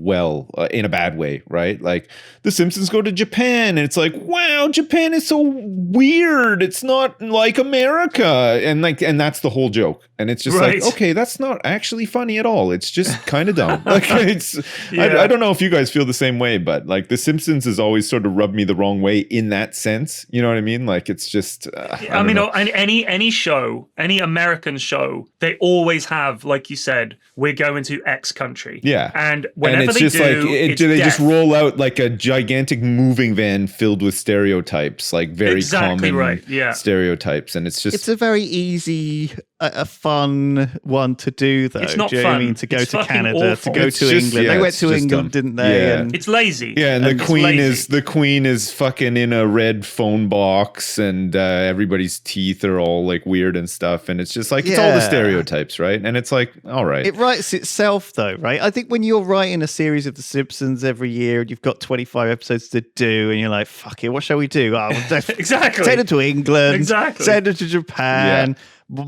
in a bad way, right? Like the Simpsons go to Japan and it's like, wow, Japan is so weird. It's not like America. And that's the whole joke. And it's just like, okay, that's not actually funny at all. It's just kind of dumb. Like it's, I don't know if you guys feel the same way, but like the Simpsons has always sort of rubbed me the wrong way in that sense. You know what I mean? Like it's just, I mean, any show, any American show, they always have, like you said, we're going to X country. Yeah. And whenever it's they just do, they just roll out like a gigantic moving van filled with stereotypes, like very common stereotypes. And it's a very easy, a fun one to do, though. It's not do you fun. know what I mean? To go to Canada, awful. to go to England. They went to England, didn't they? Yeah. And it's lazy. Yeah, and the queen is fucking in a red phone box, and everybody's teeth are all like weird and stuff. And it's just like, it's all the stereotypes, right? And it's like, all right. It writes itself, though, right? I think when you're writing a series of The Simpsons every year, and you've got 25 episodes to do, and you're like, fuck it, what shall we do? Oh, exactly. Send it to England. Exactly. Send it to Japan. Yeah.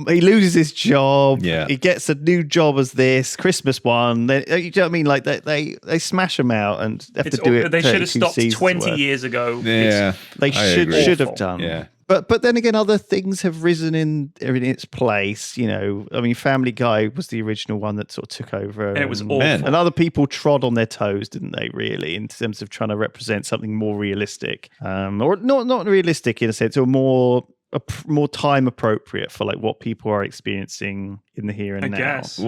He loses his job. Yeah. He gets a new job as this Christmas one. You know what I mean? Like they smash him out and have to do it. They should have stopped 20 years ago. Yeah, they should have done. Yeah. But then again, other things have risen in its place. You know, I mean, Family Guy was the original one that sort of took over, and it was awful. And other people trod on their toes, didn't they? Really, in terms of trying to represent something more realistic, or not realistic in a sense, or more time appropriate for like what people are experiencing in the here and now. Guess.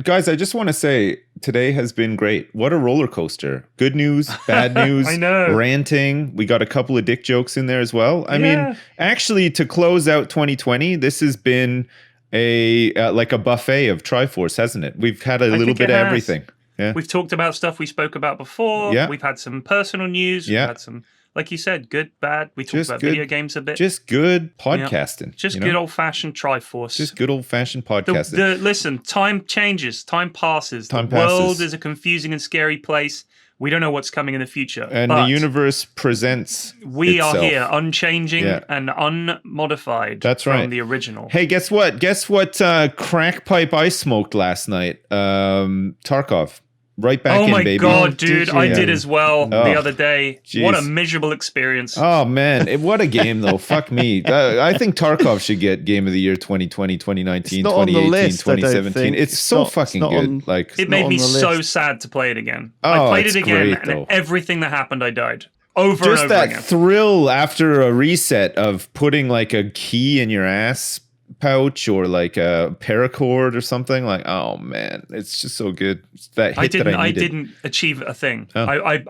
Guys, I just want to say today has been great. What a roller coaster. Good news, bad news, I know. Ranting. We got a couple of dick jokes in there as well. I mean, actually to close out 2020, this has been like a buffet of Triforce, hasn't it? We've had a little bit of everything. Yeah. We've talked about stuff we spoke about before. Yeah. We've had some personal news. We've had some, like you said, good, bad. We talked about video games a bit. Just good podcasting. Just good old-fashioned Triforce. Just good old-fashioned podcasting. Listen, time changes. Time passes. The world is a confusing and scary place. We don't know what's coming in the future. And the universe presents We itself. are here, unchanging and unmodified. That's right. From the original. Hey, guess what? Crack pipe I smoked last night? Tarkov. Right back in, baby. Oh my god, dude. I did as well the other day. Jeez. What a miserable experience. Oh man, what a game though. Fuck me. I think Tarkov should get Game of the Year 2020, 2019, 2018, 2017. It's so fucking good. It made me so sad to play it again. I played it again and everything that happened I died. Over and over again. Just that thrill after a reset of putting like a key in your ass pouch or like a paracord or something, like, oh man, it's just so good. It's that hit I didn't achieve a thing. I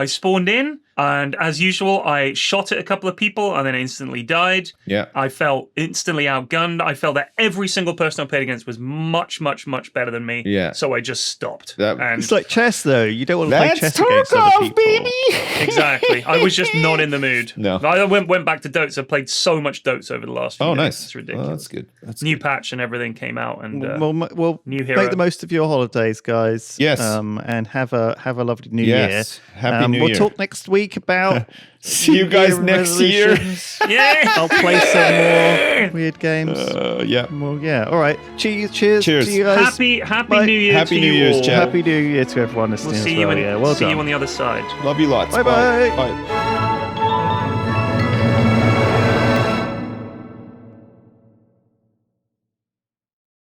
spawned in, And as usual, I shot at a couple of people and then instantly died. Yeah. I felt instantly outgunned. I felt that every single person I played against was much, much, much better than me. Yeah. So I just stopped. That- It's like chess, though. You don't want to play Let's chess talk against other off, people. baby. Exactly. I was just not in the mood. No. I went back to Dotes. I played so much Dotes over the last few Oh, days. nice. It's ridiculous. Well, that's good. That's New good. patch and everything came out, and Well, new hero. make the most of your holidays, guys. Yes. And have a lovely new Yes. year. Happy New we'll Year. talk next week about See you guys Year next year. resolutions. Yeah. I'll play some more weird games. Yeah. Well, yeah. All right. Cheers. Cheers. To you guys. Happy Bye. New Year Happy to New you Year's, all. chat. Happy New Year to everyone listening We'll see as you well. on, Yeah. Well see done. you on the other side. Love you lots. Bye-bye. Bye.